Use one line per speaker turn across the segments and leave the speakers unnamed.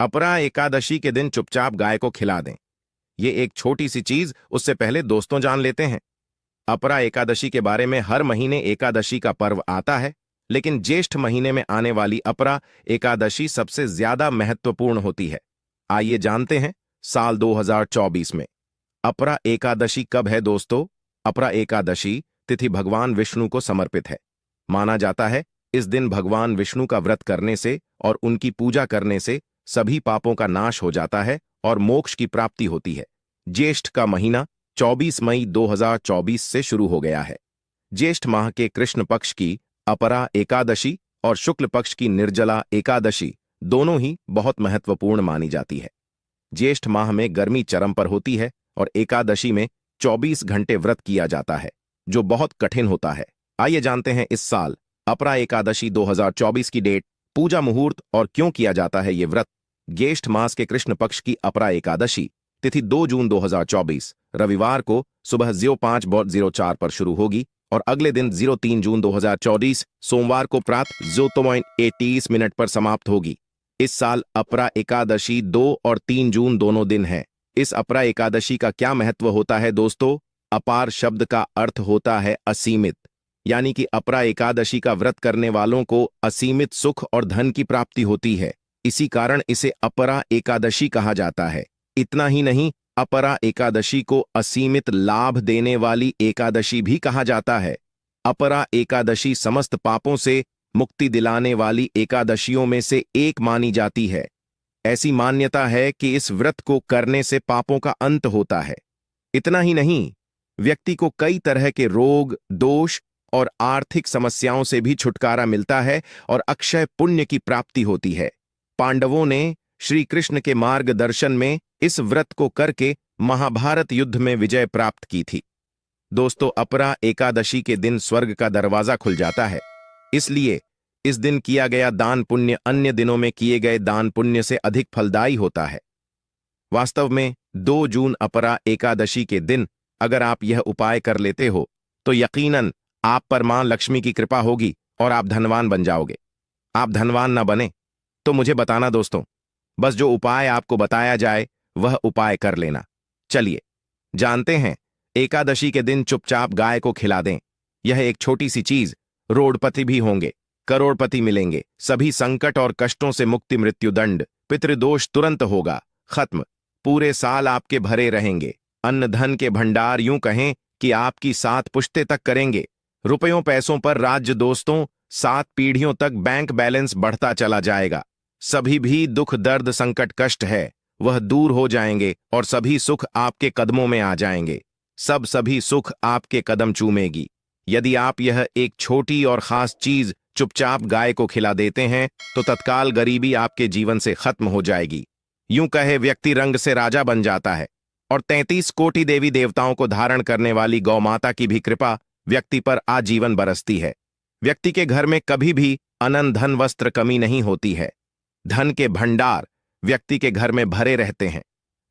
अपरा एकादशी के दिन चुपचाप गाय को खिला दें। ये एक छोटी सी चीज, उससे पहले दोस्तों जान लेते हैं। अपरा एकादशी के बारे में हर महीने एकादशी का पर्व आता है, लेकिन ज्येष्ठ महीने में आने वाली अपरा एकादशी सबसे ज्यादा महत्वपूर्ण होती है। आइए जानते हैं साल 2024 में अपरा एकादशी कब है दोस्तों। अपरा एकादशी तिथि भगवान विष्णु को समर्पित है। माना जाता है इस दिन भगवान विष्णु का व्रत करने से और उनकी पूजा करने से सभी पापों का नाश हो जाता है और मोक्ष की प्राप्ति होती है। ज्येष्ठ का महीना 24 मई 2024 से शुरू हो गया है। ज्येष्ठ माह के कृष्ण पक्ष की अपरा एकादशी और शुक्ल पक्ष की निर्जला एकादशी दोनों ही बहुत महत्वपूर्ण मानी जाती है। ज्येष्ठ माह में गर्मी चरम पर होती है और एकादशी में 24 घंटे व्रत किया जाता है, जो बहुत कठिन होता है। आइए जानते हैं इस साल अपरा एकादशी 2024 की डेट, पूजा मुहूर्त और क्यों किया जाता है ये व्रत। ज्येष्ठ मास के कृष्ण पक्ष की अपरा एकादशी तिथि 2 जून 2024 रविवार को सुबह 05:04 पर शुरू होगी और अगले दिन 03 जून 2024 सोमवार को प्रातः 0:30 पर समाप्त होगी। इस साल अपरा एकादशी 2 और 3 जून दोनों दिन है। इस अपरा एकादशी का क्या महत्व होता है दोस्तों। अपार शब्द का अर्थ होता है असीमित, यानी कि अपरा एकादशी का व्रत करने वालों को असीमित सुख और धन की प्राप्ति होती है। इसी कारण इसे अपरा एकादशी कहा जाता है। इतना ही नहीं, अपरा एकादशी को असीमित लाभ देने वाली एकादशी भी कहा जाता है। अपरा एकादशी समस्त पापों से मुक्ति दिलाने वाली एकादशियों में से एक मानी जाती है। ऐसी मान्यता है कि इस व्रत को करने से पापों का अंत होता है। इतना ही नहीं, व्यक्ति को कई तरह के रोग, दोष और आर्थिक समस्याओं से भी छुटकारा मिलता है और अक्षय पुण्य की प्राप्ति होती है। पांडवों ने श्री कृष्ण के मार्गदर्शन में इस व्रत को करके महाभारत युद्ध में विजय प्राप्त की थी। दोस्तों, अपरा एकादशी के दिन स्वर्ग का दरवाजा खुल जाता है, इसलिए इस दिन किया गया दान पुण्य अन्य दिनों में किए गए दान पुण्य से अधिक फलदायी होता है। वास्तव में 2 जून अपरा एकादशी के दिन अगर आप यह उपाय कर लेते हो तो यकीनन आप पर मां लक्ष्मी की कृपा होगी और आप धनवान बन जाओगे। आप धनवान ना बने तो मुझे बताना दोस्तों, बस जो उपाय आपको बताया जाए वह उपाय कर लेना। चलिए जानते हैं, एकादशी के दिन चुपचाप गाय को खिला दें। यह एक छोटी सी चीज, रोडपति भी होंगे, करोड़पति मिलेंगे, सभी संकट और कष्टों से मुक्ति, मृत्युदंड, पितृदोष तुरंत होगा खत्म, पूरे साल आपके भरे रहेंगे, अन्न धन के भंडार यूं कहें कि आपकी 7 पुश्ते तक करेंगे, रुपयों पैसों पर राज्य दोस्तों, 7 पीढ़ियों तक बैंक बैलेंस बढ़ता चला जाएगा। सभी भी दुख दर्द संकट कष्ट है वह दूर हो जाएंगे और सभी सुख आपके कदमों में आ जाएंगे। सभी सुख आपके कदम चूमेगी। यदि आप यह एक छोटी और खास चीज चुपचाप गाय को खिला देते हैं तो तत्काल गरीबी आपके जीवन से खत्म हो जाएगी। यूं कहे व्यक्ति रंग से राजा बन जाता है और 33 कोटि देवी देवताओं को धारण करने वाली गौ माता की भी कृपा व्यक्ति पर आजीवन बरसती है। व्यक्ति के घर में कभी भी अनंत धन वस्त्र कमी नहीं होती है। धन के भंडार व्यक्ति के घर में भरे रहते हैं।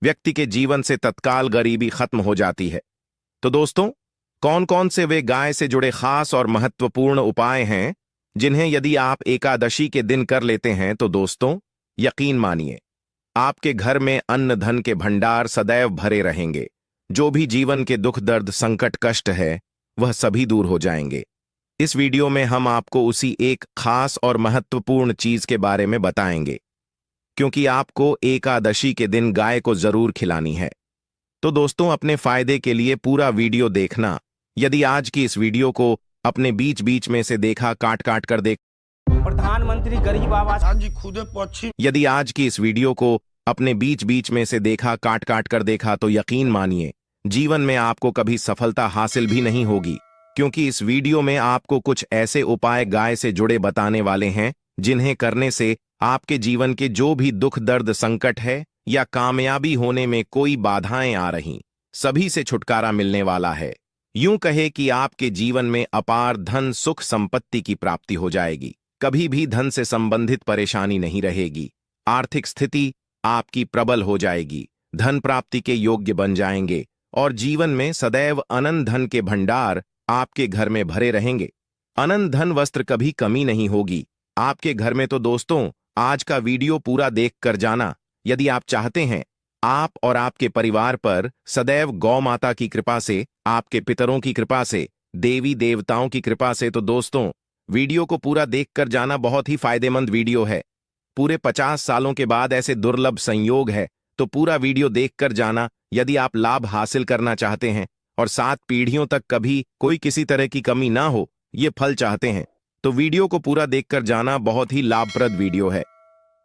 व्यक्ति के जीवन से तत्काल गरीबी खत्म हो जाती है। तो दोस्तों, कौन कौन से वे गाय से जुड़े खास और महत्वपूर्ण उपाय हैं जिन्हें यदि आप एकादशी के दिन कर लेते हैं तो दोस्तों यकीन मानिए आपके घर में अन्न धन के भंडार सदैव भरे रहेंगे। जो भी जीवन के दुख दर्द संकट कष्ट है वह सभी दूर हो जाएंगे। इस वीडियो में हम आपको उसी एक खास और महत्वपूर्ण चीज के बारे में बताएंगे, क्योंकि आपको एकादशी के दिन गाय को जरूर खिलानी है। तो दोस्तों, अपने फायदे के लिए पूरा वीडियो देखना। यदि आज की इस वीडियो को अपने बीच बीच में से देखा, काट काट कर देख
प्रधानमंत्री गरीब आवास
यदि आज की इस वीडियो को अपने बीच बीच में से देखा, काट काट कर देखा तो यकीन मानिए जीवन में आपको कभी सफलता हासिल भी नहीं होगी, क्योंकि इस वीडियो में आपको कुछ ऐसे उपाय गाय से जुड़े बताने वाले हैं जिन्हें करने से आपके जीवन के जो भी दुख दर्द संकट है या कामयाबी होने में कोई बाधाएं आ रही, सभी से छुटकारा मिलने वाला है। यूं कहे कि आपके जीवन में अपार धन सुख संपत्ति की प्राप्ति हो जाएगी। कभी भी धन से संबंधित परेशानी नहीं रहेगी। आर्थिक स्थिति आपकी प्रबल हो जाएगी। धन प्राप्ति के योग्य बन जाएंगे और जीवन में सदैव अनंत धन के भंडार आपके घर में भरे रहेंगे। अनंत धन वस्त्र कभी कमी नहीं होगी आपके घर में। तो दोस्तों, आज का वीडियो पूरा देख कर जाना, यदि आप चाहते हैं आप और आपके परिवार पर सदैव गौ माता की कृपा से, आपके पितरों की कृपा से, देवी देवताओं की कृपा से, तो दोस्तों वीडियो को पूरा देखकर जाना बहुत ही फायदेमंद वीडियो है। पूरे 50 सालों के बाद ऐसे दुर्लभ संयोग है, तो पूरा वीडियो देखकर जाना यदि आप लाभ हासिल करना चाहते हैं और 7 पीढ़ियों तक कभी कोई किसी तरह की कमी ना हो, ये फल चाहते हैं, तो वीडियो को पूरा देखकर जाना बहुत ही लाभप्रद वीडियो है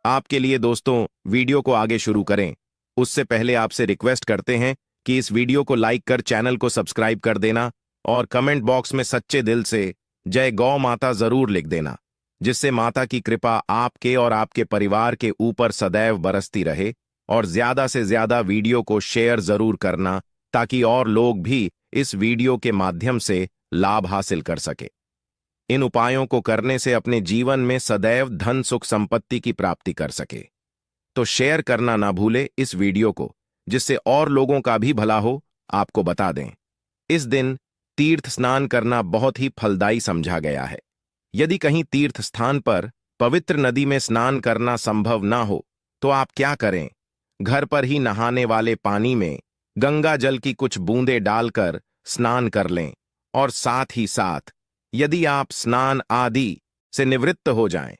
आपके लिए। दोस्तों वीडियो को आगे शुरू करें उससे पहले आपसे रिक्वेस्ट करते हैं कि इस वीडियो को लाइक कर चैनल को सब्सक्राइब कर देना और कमेंट बॉक्स में सच्चे दिल से जय गौ माता जरूर लिख देना, जिससे माता की कृपा आपके और आपके परिवार के ऊपर सदैव बरसती रहे। और ज्यादा से ज्यादा वीडियो को शेयर जरूर करना ताकि और लोग भी इस वीडियो के माध्यम से लाभ हासिल कर सके। इन उपायों को करने से अपने जीवन में सदैव धन सुख संपत्ति की प्राप्ति कर सके। तो शेयर करना ना भूले इस वीडियो को, जिससे और लोगों का भी भला हो। आपको बता दें, इस दिन तीर्थ स्नान करना बहुत ही फलदायी समझा गया है। यदि कहीं तीर्थ स्थान पर पवित्र नदी में स्नान करना संभव ना हो तो आप क्या करें, घर पर ही नहाने वाले पानी में गंगा जल की कुछ बूंदें डालकर स्नान कर लें। और साथ ही साथ यदि आप स्नान आदि से निवृत्त हो जाएं,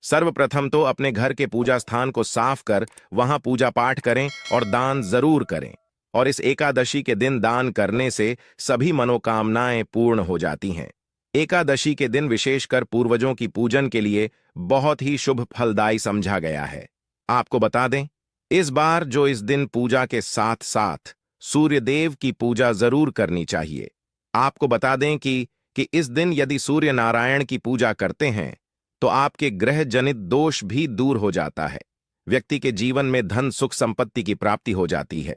सर्वप्रथम तो अपने घर के पूजा स्थान को साफ कर वहां पूजा पाठ करें और दान जरूर करें। और इस एकादशी के दिन दान करने से सभी मनोकामनाएं पूर्ण हो जाती हैं। एकादशी के दिन विशेषकर पूर्वजों की पूजन के लिए बहुत ही शुभ फलदायी समझा गया है। आपको बता दें, इस बार जो इस दिन पूजा के साथ साथ सूर्यदेव की पूजा जरूर करनी चाहिए। आपको बता दें कि इस दिन यदि सूर्य नारायण की पूजा करते हैं तो आपके ग्रह जनित दोष भी दूर हो जाता है। व्यक्ति के जीवन में धन सुख संपत्ति की प्राप्ति हो जाती है।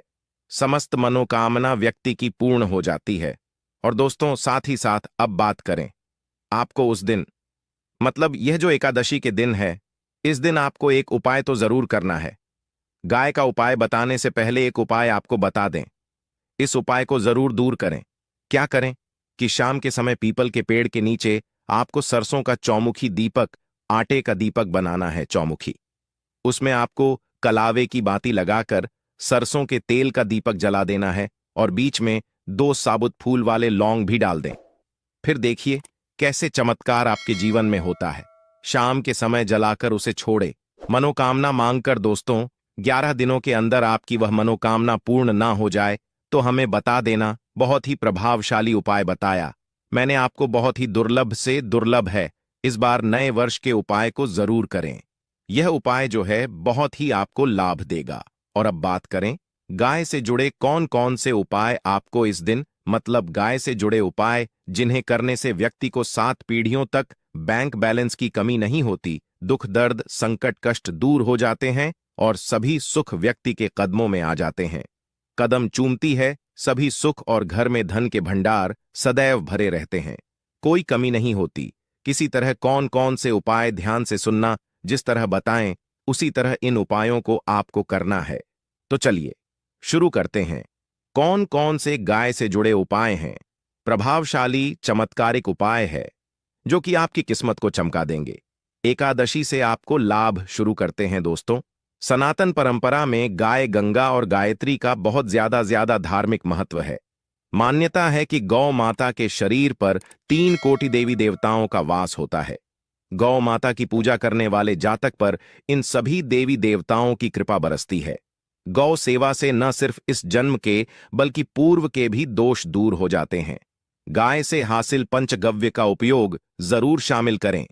समस्त मनोकामना व्यक्ति की पूर्ण हो जाती है। और दोस्तों साथ ही साथ अब बात करें, आपको उस दिन मतलब यह जो एकादशी के दिन है, इस दिन आपको एक उपाय तो जरूर करना है। गाय का उपाय बताने से पहले एक उपाय आपको बता दें, इस उपाय को जरूर दूर करें। क्या करें कि शाम के समय पीपल के पेड़ के नीचे आपको सरसों का चौमुखी दीपक, आटे का दीपक बनाना है चौमुखी। उसमें आपको कलावे की बाती लगाकर सरसों के तेल का दीपक जला देना है और बीच में 2 साबुत फूल वाले लौंग भी डाल दें। फिर देखिए कैसे चमत्कार आपके जीवन में होता है। शाम के समय जलाकर उसे छोड़े, मनोकामना मांगकर दोस्तों 11 दिनों के अंदर आपकी वह मनोकामना पूर्ण ना हो जाए तो हमें बता देना। बहुत ही प्रभावशाली उपाय बताया मैंने आपको, बहुत ही दुर्लभ से दुर्लभ है। इस बार नए वर्ष के उपाय को जरूर करें। यह उपाय जो है बहुत ही आपको लाभ देगा। और अब बात करें गाय से जुड़े कौन कौन से उपाय आपको इस दिन, मतलब गाय से जुड़े उपाय जिन्हें करने से व्यक्ति को 7 पीढ़ियों तक बैंक बैलेंस की कमी नहीं होती, दुख दर्द संकट कष्ट दूर हो जाते हैं और सभी सुख व्यक्ति के कदमों में आ जाते हैं। कदम चूमती है सभी सुख और घर में धन के भंडार सदैव भरे रहते हैं, कोई कमी नहीं होती। किसी तरह कौन कौन से उपाय ध्यान से सुनना, जिस तरह बताएं उसी तरह इन उपायों को आपको करना है। तो चलिए शुरू करते हैं। कौन कौन से गाय से जुड़े उपाय हैं? प्रभावशाली चमत्कारिक उपाय है जो कि आपकी किस्मत को चमका देंगे। एकादशी से आपको लाभ शुरू करते हैं दोस्तों। सनातन परंपरा में गाय गंगा और गायत्री का बहुत ज्यादा धार्मिक महत्व है। मान्यता है कि गौ माता के शरीर पर 3 कोटि देवी देवताओं का वास होता है। गौ माता की पूजा करने वाले जातक पर इन सभी देवी देवताओं की कृपा बरसती है। गौ सेवा से न सिर्फ इस जन्म के बल्कि पूर्व के भी दोष दूर हो जाते हैं। गाय से हासिल पंचगव्य का उपयोग जरूर शामिल करें,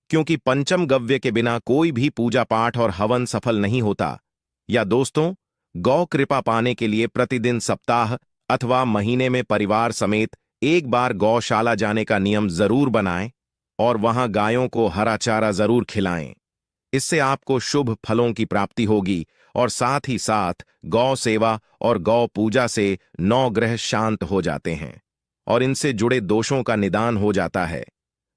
क्योंकि पंचम गव्य के बिना कोई भी पूजा पाठ और हवन सफल नहीं होता। या दोस्तों, गौ कृपा पाने के लिए प्रतिदिन, सप्ताह अथवा महीने में परिवार समेत एक बार गौशाला जाने का नियम जरूर बनाएं और वहां गायों को हरा चारा जरूर खिलाएं। इससे आपको शुभ फलों की प्राप्ति होगी और साथ ही साथ गौ सेवा और गौ पूजा से 9 ग्रह शांत हो जाते हैं और इनसे जुड़े दोषों का निदान हो जाता है।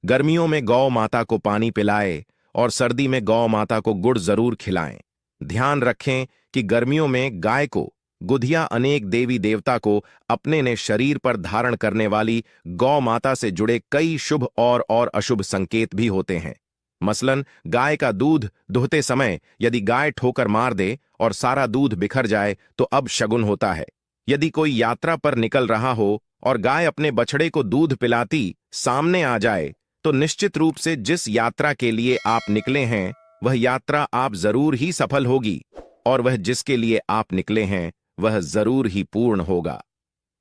गर्मियों में गौ माता को पानी पिलाएं और सर्दी में गौ माता को गुड़ जरूर खिलाएं। ध्यान रखें कि गर्मियों में गाय को गुधिया अनेक देवी देवता को अपने ने शरीर पर धारण करने वाली गौ माता से जुड़े कई शुभ और अशुभ संकेत भी होते हैं। मसलन गाय का दूध दुहते समय यदि गाय ठोकर मार दे और सारा दूध बिखर जाए तो अब शगुन होता है। यदि कोई यात्रा पर निकल रहा हो और गाय अपने बछड़े को दूध पिलाती सामने आ जाए तो निश्चित रूप से जिस यात्रा के लिए आप निकले हैं वह यात्रा आप जरूर ही सफल होगी, और वह जिसके लिए आप निकले हैं वह जरूर ही पूर्ण होगा।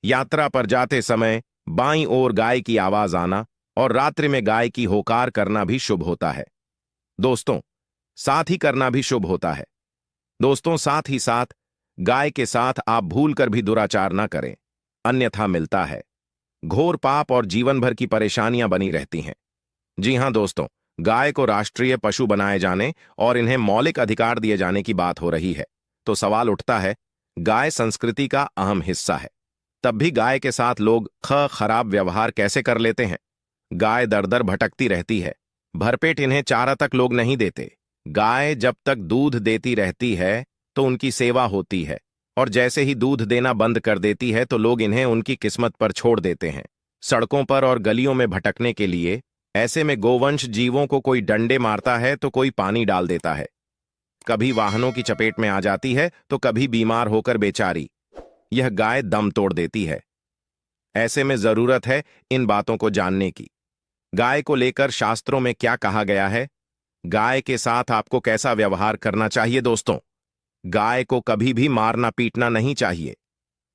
यात्रा पर जाते समय बाईं ओर गाय की आवाज आना और रात्रि में गाय की होकार करना भी शुभ होता है। दोस्तों, साथ ही करना भी शुभ होता है। दोस्तों, साथ ही साथ गाय के साथ आप भूलकर भी दुराचार ना करें, अन्यथा मिलता है घोर पाप और जीवन भर की परेशानियां बनी रहती हैं। जी हां दोस्तों, गाय को राष्ट्रीय पशु बनाए जाने और इन्हें मौलिक अधिकार दिए जाने की बात हो रही है, तो सवाल उठता है, गाय संस्कृति का अहम हिस्सा है, तब भी गाय के साथ लोग खराब व्यवहार कैसे कर लेते हैं। गाय दर दर भटकती रहती है, भरपेट इन्हें चारा तक लोग नहीं देते। गाय जब तक दूध देती रहती है तो उनकी सेवा होती है, और जैसे ही दूध देना बंद कर देती है तो लोग इन्हें उनकी किस्मत पर छोड़ देते हैं, सड़कों पर और गलियों में भटकने के लिए। ऐसे में गोवंश जीवों को कोई डंडे मारता है तो कोई पानी डाल देता है, कभी वाहनों की चपेट में आ जाती है तो कभी बीमार होकर बेचारी यह गाय दम तोड़ देती है। ऐसे में जरूरत है इन बातों को जानने की। गाय को लेकर शास्त्रों में क्या कहा गया है, गाय के साथ आपको कैसा व्यवहार करना चाहिए। दोस्तों, गाय को कभी भी मारना पीटना नहीं चाहिए।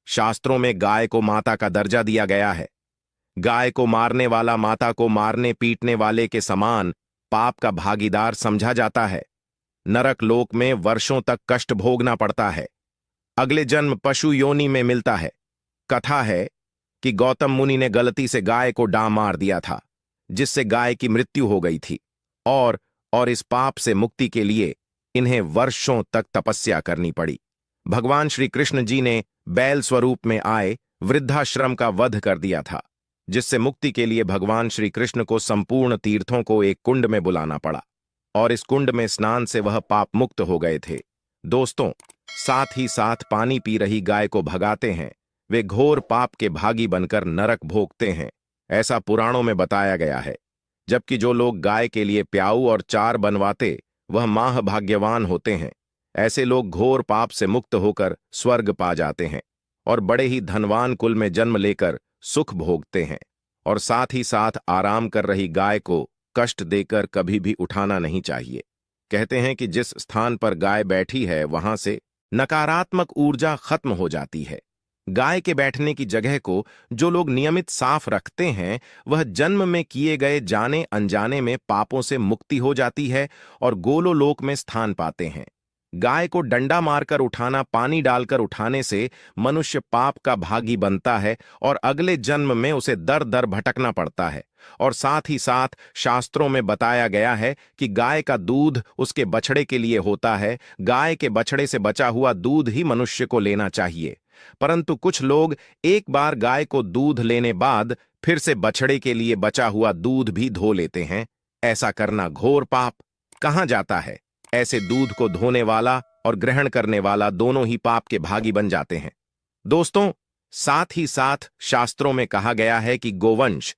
शास्त्रों में गाय को माता का दर्जा दिया गया है। गाय को मारने वाला माता को मारने पीटने वाले के समान पाप का भागीदार समझा जाता है। नरक लोक में वर्षों तक कष्ट भोगना पड़ता है, अगले जन्म पशु योनि में मिलता है। कथा है कि गौतम मुनि ने गलती से गाय को डां मार दिया था, जिससे गाय की मृत्यु हो गई थी, और इस पाप से मुक्ति के लिए इन्हें वर्षों तक तपस्या करनी पड़ी। भगवान श्री कृष्ण जी ने बैल स्वरूप में आए वृद्धाश्रम का वध कर दिया था, जिससे मुक्ति के लिए भगवान श्री कृष्ण को संपूर्ण तीर्थों को एक कुंड में बुलाना पड़ा, और इस कुंड में स्नान से वह पाप मुक्त हो गए थे। दोस्तों, साथ ही साथ पानी पी रही गाय को भगाते हैं वे घोर पाप के भागी बनकर नरक भोगते हैं, ऐसा पुराणों में बताया गया है। जबकि जो लोग गाय के लिए प्याऊ और चार बनवाते वह माह भाग्यवान होते हैं। ऐसे लोग घोर पाप से मुक्त होकर स्वर्ग पा जाते हैं और बड़े ही धनवान कुल में जन्म लेकर सुख भोगते हैं। और साथ ही साथ आराम कर रही गाय को कष्ट देकर कभी भी उठाना नहीं चाहिए। कहते हैं कि जिस स्थान पर गाय बैठी है वहां से नकारात्मक ऊर्जा खत्म हो जाती है। गाय के बैठने की जगह को जो लोग नियमित साफ रखते हैं वह जन्म में किए गए जाने अनजाने में पापों से मुक्ति हो जाती है और गोलोलोक में स्थान पाते हैं। गाय को डंडा मारकर उठाना, पानी डालकर उठाने से मनुष्य पाप का भागी बनता है और अगले जन्म में उसे दर दर भटकना पड़ता है। और साथ ही साथ शास्त्रों में बताया गया है कि गाय का दूध उसके बछड़े के लिए होता है। गाय के बछड़े से बचा हुआ दूध ही मनुष्य को लेना चाहिए, परंतु कुछ लोग एक बार गाय को दूध लेने बाद फिर से बछड़े के लिए बचा हुआ दूध भी धो लेते हैं। ऐसा करना घोर पाप कहां जाता है। ऐसे दूध को धोने वाला और ग्रहण करने वाला दोनों ही पाप के भागी बन जाते हैं। दोस्तों, साथ ही साथ शास्त्रों में कहा गया है कि गोवंश